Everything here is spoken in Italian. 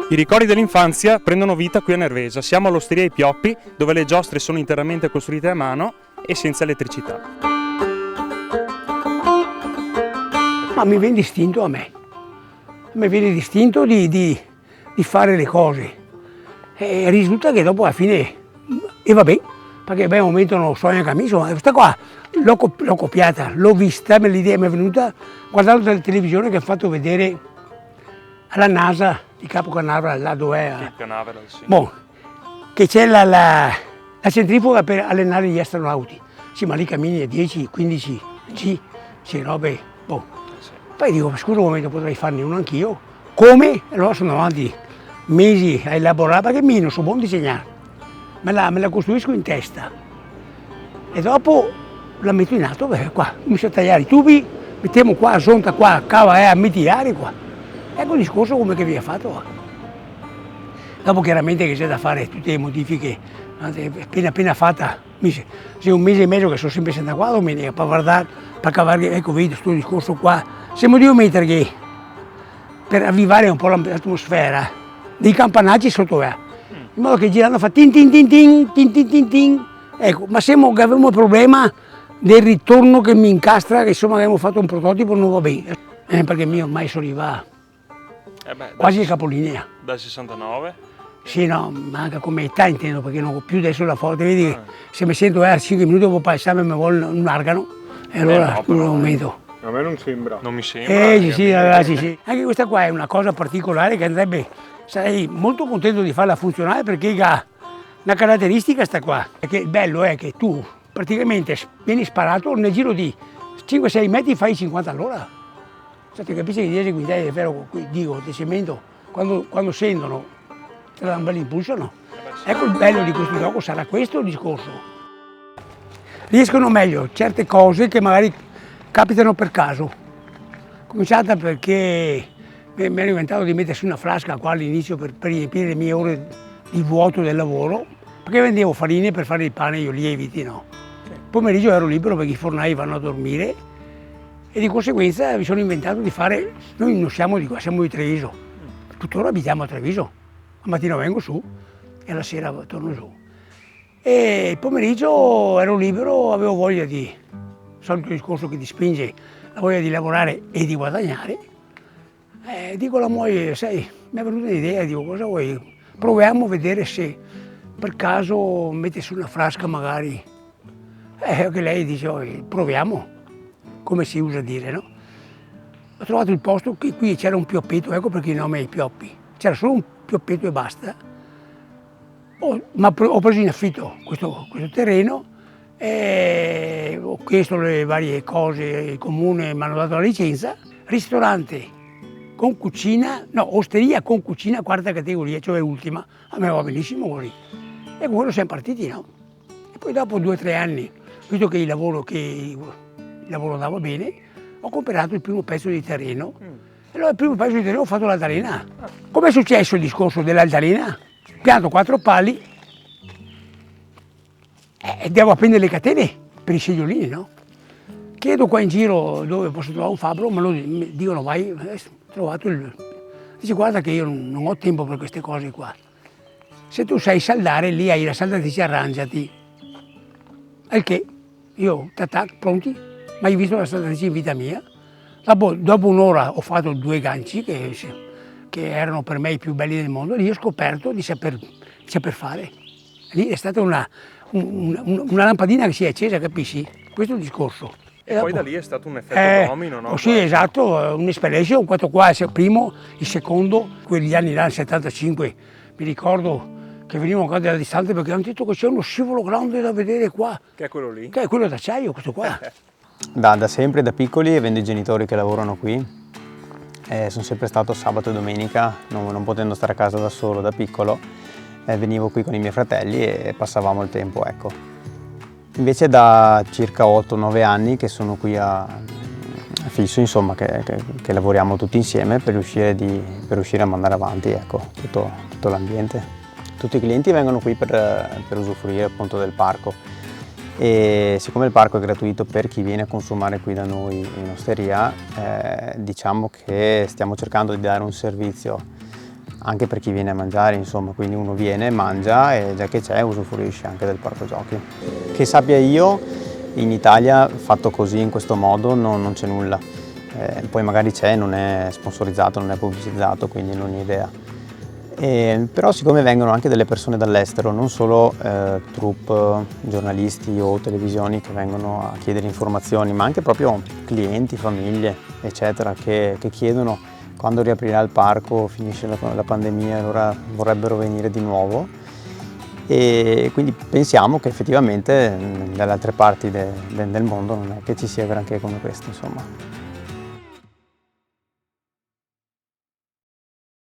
I ricordi dell'infanzia prendono vita qui a Nervesa. Siamo all'Osteria I Pioppi, dove le giostre sono interamente costruite a mano e senza elettricità. Ma mi viene distinto a me. Mi viene distinto di fare le cose. E risulta che dopo alla fine, e vabbè, perché al momento non so neanche a me, insomma, questa qua l'ho copiata, l'ho vista, l'idea mi è venuta guardando dalla televisione che ha fatto vedere alla NASA di Capo Canaveral, là dove è. Sì. Boh, che c'è la centrifuga per allenare gli astronauti. Sì, ma lì cammini a 10, 15 G, sì, robe, boh. Sì. Poi dico, scusa un momento, potrei farne uno anch'io. Come? Allora sono avanti mesi a elaborare, perché mi non so buon disegnare. Me la costruisco in testa. E dopo la metto in atto, perché qua comincio a tagliare i tubi, mettiamo qua, sonta qua, cava a mitiare qua. Ecco il discorso come che vi ha fatto. Dopo chiaramente che c'è da fare tutte le modifiche, appena fatta, c'è un mese e mezzo che sono sempre stato qua domenica per guardare, per cavare, ecco vedi questo discorso qua. Siamo devo mettere che per avvivare un po' l'atmosfera dei campanacci sotto in modo che girando fa tin tin tin tin tin tin tin tin. Ecco, ma se abbiamo il problema del ritorno che mi incastra, che insomma abbiamo fatto un prototipo non va bene, perché io ormai sono arrivato quasi il capolinea. Dal 69? Sì, no, manca come età intendo, perché non ho più adesso la forza, vedi che se mi sento 5 minuti dopo passare mi vuole un argano, e allora non lo metto. A me non sembra. Non mi sembra. Sì, ragazzi, sì. Anche questa qua è una cosa particolare che andrebbe, sarei molto contento di farla funzionare perché ha una caratteristica sta qua. Perché il bello è che tu praticamente vieni sparato nel giro di 5-6 metri fai 50 all'ora. Cioè, ti capisci che 10 quintali di ferro, dico, di cemento, quando scendono, te la danno un bel impulso, no? Ecco il bello di questo gioco, sarà questo il discorso. Riescono meglio certe cose che magari capitano per caso. Cominciata perché mi ero inventato di mettersi una flasca qua all'inizio per riempire le mie ore di vuoto del lavoro, perché vendevo farine per fare il pane e gli lieviti, no? Il pomeriggio ero libero perché i fornai vanno a dormire e di conseguenza mi sono inventato di fare, noi non siamo di qua, siamo di Treviso, tuttora abitiamo a Treviso, al mattino vengo su e alla sera torno giù. E il pomeriggio ero libero, avevo voglia di, il solito discorso che ti spinge, la voglia di lavorare e di guadagnare. Dico alla moglie, sai, mi è venuta un'idea, dico cosa vuoi? Proviamo a vedere se per caso metti su una frasca magari. Che lei dice, proviamo, come si usa a dire, no? Ho trovato il posto, qui c'era un pioppetto, ecco perché il nome è I Pioppi. C'era solo un pioppetto e basta. Ma ho preso in affitto questo terreno e ho chiesto le varie cose, il comune mi hanno dato la licenza. Ristorante con cucina, no, osteria con cucina quarta categoria, cioè ultima, a me va benissimo così. E con quello siamo partiti, no? E poi dopo 2 o 3 anni, visto che il lavoro andava bene, ho comprato il primo pezzo di terreno. E allora il primo pezzo di terreno ho fatto l'altalena. Come è successo il discorso dell'altalena? Pianto 4 pali e devo appendere le catene per i segliolini, no? Chiedo qua in giro dove posso trovare un fabbro, mi dicono vai, ho trovato dice guarda che io non ho tempo per queste cose qua. Se tu sai saldare, lì hai la saldatrice, arrangiati. Al che io, tac, pronti, mai visto la saldatrice in vita mia. Dopo un'ora ho fatto 2 ganci che erano per me i più belli del mondo, lì ho scoperto di saper fare. Lì è stata una lampadina che si è accesa, capisci? Questo è il discorso. E poi da lì è stato un effetto domino, no? Sì, esatto, un'esperienza, questo qua è il primo, il secondo, quegli anni là, nel 75, mi ricordo che venivano qua dalla distanza perché hanno detto che c'è uno scivolo grande da vedere qua. Che è quello lì? Che è quello d'acciaio, questo qua. Da sempre, da piccoli, avendo i genitori che lavorano qui, sono sempre stato sabato e domenica, non potendo stare a casa da solo da piccolo, venivo qui con i miei fratelli e passavamo il tempo, ecco. Invece da circa 8-9 anni che sono qui a fisso, insomma, che lavoriamo tutti insieme per riuscire a mandare avanti, ecco, tutto l'ambiente. Tutti i clienti vengono qui per usufruire appunto del parco e siccome il parco è gratuito per chi viene a consumare qui da noi in osteria, diciamo che stiamo cercando di dare un servizio anche per chi viene a mangiare, insomma, quindi uno viene, mangia e già che c'è usufruisce anche del parco giochi. Che sappia io, in Italia fatto così, in questo modo, non c'è nulla. Poi magari c'è, non è sponsorizzato, non è pubblicizzato, quindi non ho idea. Però siccome vengono anche delle persone dall'estero, non solo troupe, giornalisti o televisioni che vengono a chiedere informazioni, ma anche proprio clienti, famiglie, eccetera, che chiedono quando riaprirà il parco, finisce la pandemia, allora vorrebbero venire di nuovo. E quindi pensiamo che effettivamente dalle altre parti del mondo non è che ci sia granché come questo, insomma.